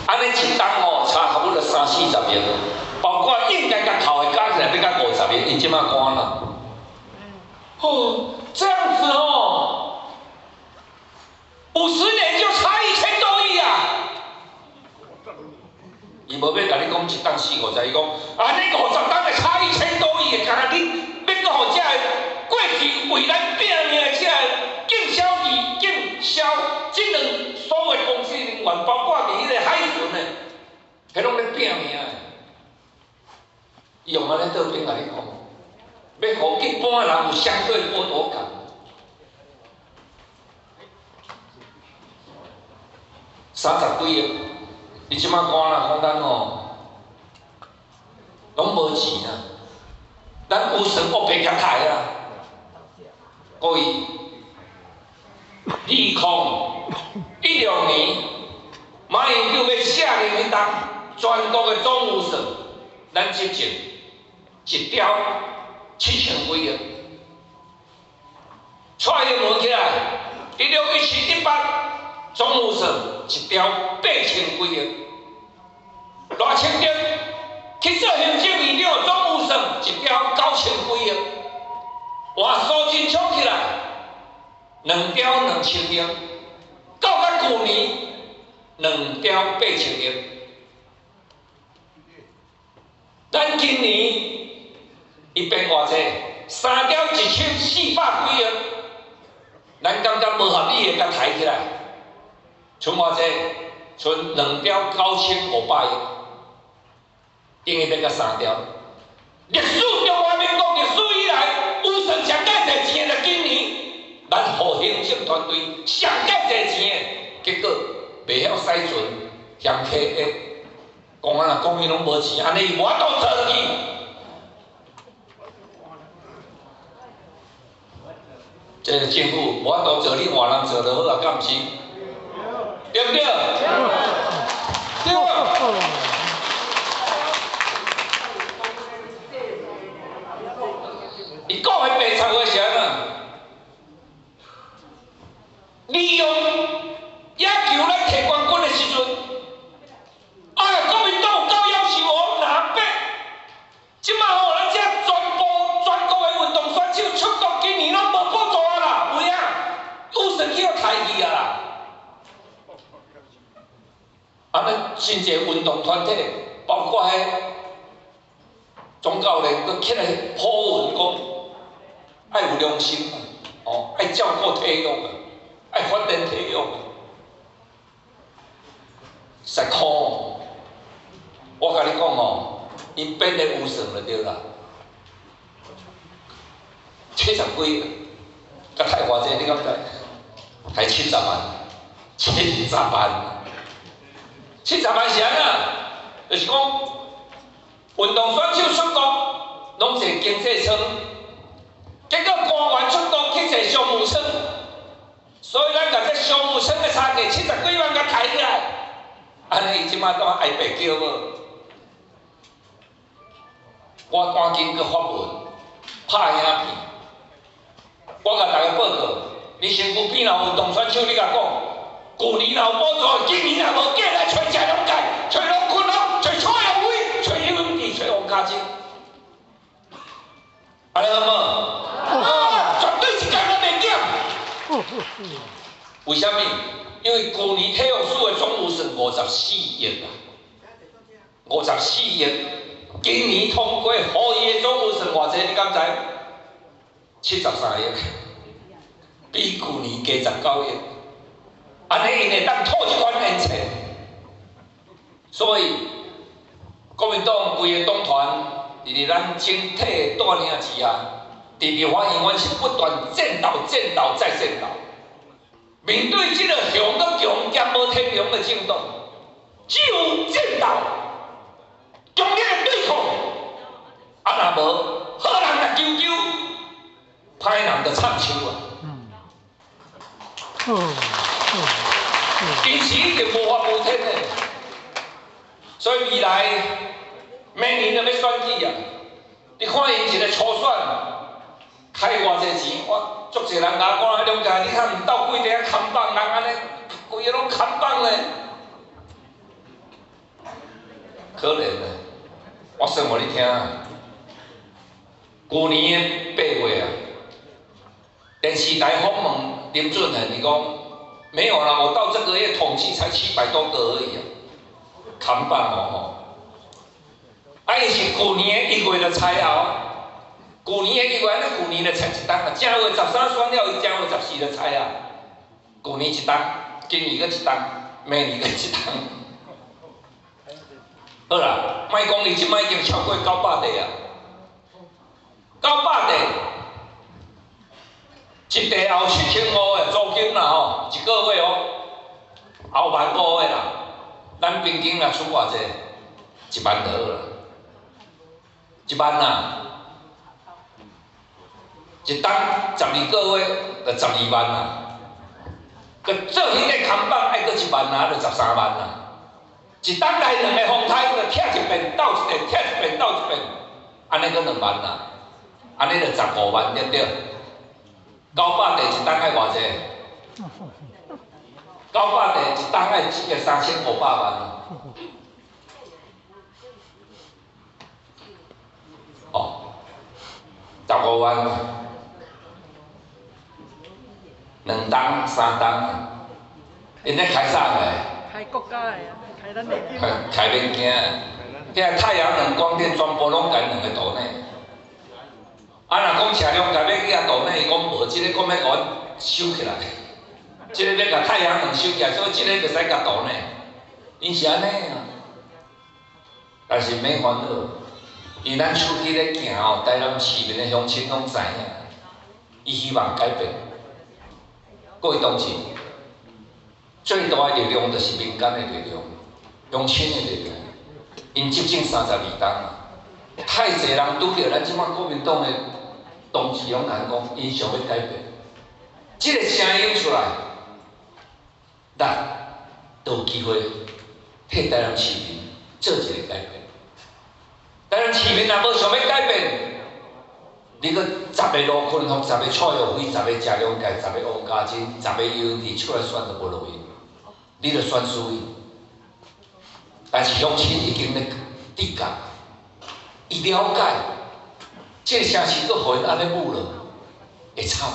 安尼一档哦，差不多30-40名，包括应该甲头的加起来要到50名，因即马关了。哦，这样子哦，50年就差1000多亿啊！伊无要甲你讲一档40-50，伊讲安尼50档的差1000多亿，干你要搁互这过去为咱拼命的这经销义、经销这两所有公司人员，包括伫迄个海巡的，迄拢咧拼命的。伊用安尼倒边甲你讲，要互一般人有相对剥夺感。30几亿，伊即马关啦，讲咱吼，拢无钱啊，咱有算乌白夹台啊，各位，2016年，马英九要下令迄档全国的总务省，咱执政一条7000几亿，蔡英文起来161718。总务省一条8000几亿，偌清点去做行政院长，总务省一条9000几亿，换苏贞昌起来2条2000亿，到咱去年2条8000亿，咱今年伊变偌济3条1400几亿，咱感觉无合理的甲抬起来。剩偌济？剩2条9500亿，等于要甲3条。历史中华民国历史以来，有算上介侪钱的，就今年咱互行政团队上介侪钱的，结果袂晓使存，嫌客的，讲啊讲伊拢无钱，安尼伊无法度做落去。这个政府无法度做，你换人做就好啊，敢毋是？对不对？对。伊讲的白贼话是安怎？利用野球咱摕冠军的时阵，哎，国民党有够夭寿哦，南北，即马吼咱遮全国的运动选手出国，今年拢无补助啊啦，有影，有算去互抬去啊啦。啊，咱真侪运动团体，包括迄总教练，佮起来普文讲，爱有良心啊，哦，爱照顾体育啊，爱发展体育啊，实苦哦。我甲你讲哦，因变得有算就对啦，70几，甲太偌济，你敢知？才70万，70万。70万是安怎？就是讲，运动选手出国，拢坐经济舱，结果官员出国去坐商务舱，所以咱甲这商务舱的差价70几万甲抬起来，安尼伊即马当挨白叫无？我赶紧去发文，拍影片，我甲大家报告，你身躯边若有运动选手，你甲讲。去年若有补助，今年若无，过来找谢龙介，找龙坤龙，找蔡永伟，找邱永志，找王家珍，安尼好无？啊，绝对是干咱袂减。为什么？因为去年体育署的总务省54亿啊，54亿。今年通过互伊的总务省偌济，你敢知？73亿，比去年加19亿。安尼因会当吐一款银钱，所以国民党规个党团伫咧咱整体的带领之下，伫立法院阮是不断战斗、再战斗。面对这个强搁强兼无天良的政党，只有战斗，强烈的对抗。啊，若无好人来救救，歹人就插手啊。因此已经无法无天的，所以未来明年就要选举啊！你看因一个初选开偌济钱，我足侪人甲我讲，了解你看毋斗几块看板，人安尼规个拢看板咧。可怜的，我算互你听啊。旧年的8月啊，电视台访问林俊恒，你讲没有啦，我到这个月统计才700多个而已啊，扛棒哦。啊，伊是旧年的1月就采后，旧年的1月，咱旧年就采一档啊，正月13选了，伊正月14就采啊。旧年一档，今年搁一档，明年搁一档。好啦，莫讲伊即摆已经超过900地啊，900地，一地后7500的租金啦吼，一个月哦，后15000的啦，咱平均若出偌济，1万多啦，1万啦，一档12个月就12万啦。佮做迄个扛棒爱搁1万啊，就13万啦。一档来2个风台，就拆一遍斗一遍，拆一遍斗一遍，安尼搁2万啦，安尼就15万对不对？900地一档爱偌济？900地一档爱1个3500万啦。哦，15万，2档3档，因咧开啥个？开国家的啊，开咱的。开免惊，遐太阳能光电全部拢甲2个岛内。啊，若讲车辆甲要去遐岛内，伊讲无，即个讲要甲阮收起来，即个要甲太阳能收起来，所以即个袂使甲岛内，因是安尼啊。但是免烦恼，因咱出去咧行哦，台南市面的乡亲拢知影，伊希望改变。各位同志，最大的力量就是民间的力量，乡亲的力量。因执政32档啊，太侪人拄着咱即摆国民党的同志拢讲，因想要改变。即个声音出来，咱都有机会替台南市民做一个改变。台南市民若无想要改变，你搁10个卢坤宏、10个蔡耀辉、10个谢龙介、10个王家珍、10个尤其出来选都无路用，你著选输伊。但是乡亲已经咧知觉，伊了解，这个城市搁互因安尼舞了，会惨。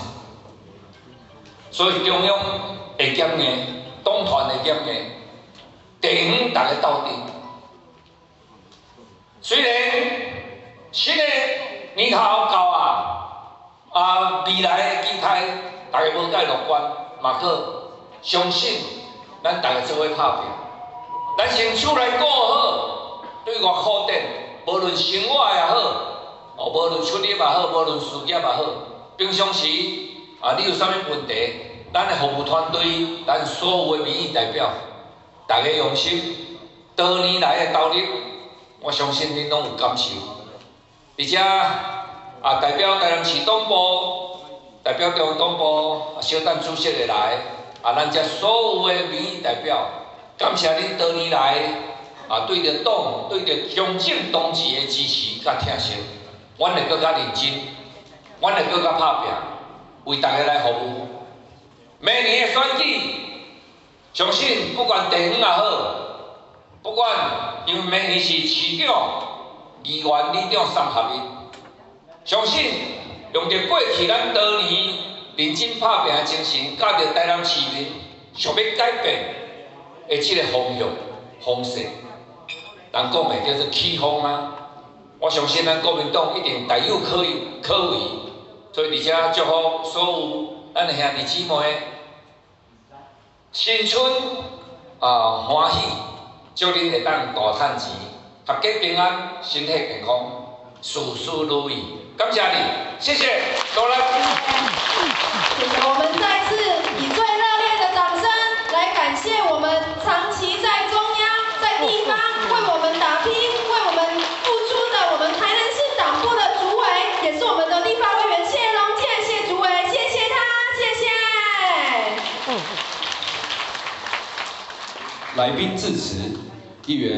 所以中央会检验，党团会检验，地方大家斗阵。虽然新的年头到未来的期待大家无介乐观，嘛可相信咱大家做伙拍拼。咱身躯来顾好，对外靠顶，无论生活也好，无论出入也好，无论事业也好，平常时你有啥物问题，咱的服务团队，咱所有的民意代表，大家用心，多年来的投入，我相信恁拢有感受。而且代表台南市党部，代表中央党部，小等主席的来，咱遮所有的民意代表。感谢恁多年来对着党、对着中正同志的支持甲疼惜，阮会更加认真，阮会更加拍拼，为大家来服务。明年的选举，相信不管地方也好，不管因为明年是市长、议员、里长3合一，相信用着过去咱多年认真拍拼的精神，甲着台南市民想要改变。的即个方向、方式，人讲袂叫做起风啊！我相信咱国民党一定大有可为，所以而且祝福所有咱的兄弟姊妹，新春欢喜，祝恁会当大趁钱，合家平安，身体健康，事事如意。感谢你，谢谢，多来。谢谢，我们再次以最热烈的掌声来感谢我们长期在中央、在地方为我们打拼、为我们付出的我们台南市党部的主委，也是我们的立法委员谢龙介谢主委，谢谢他，谢谢。来宾致辞，议员。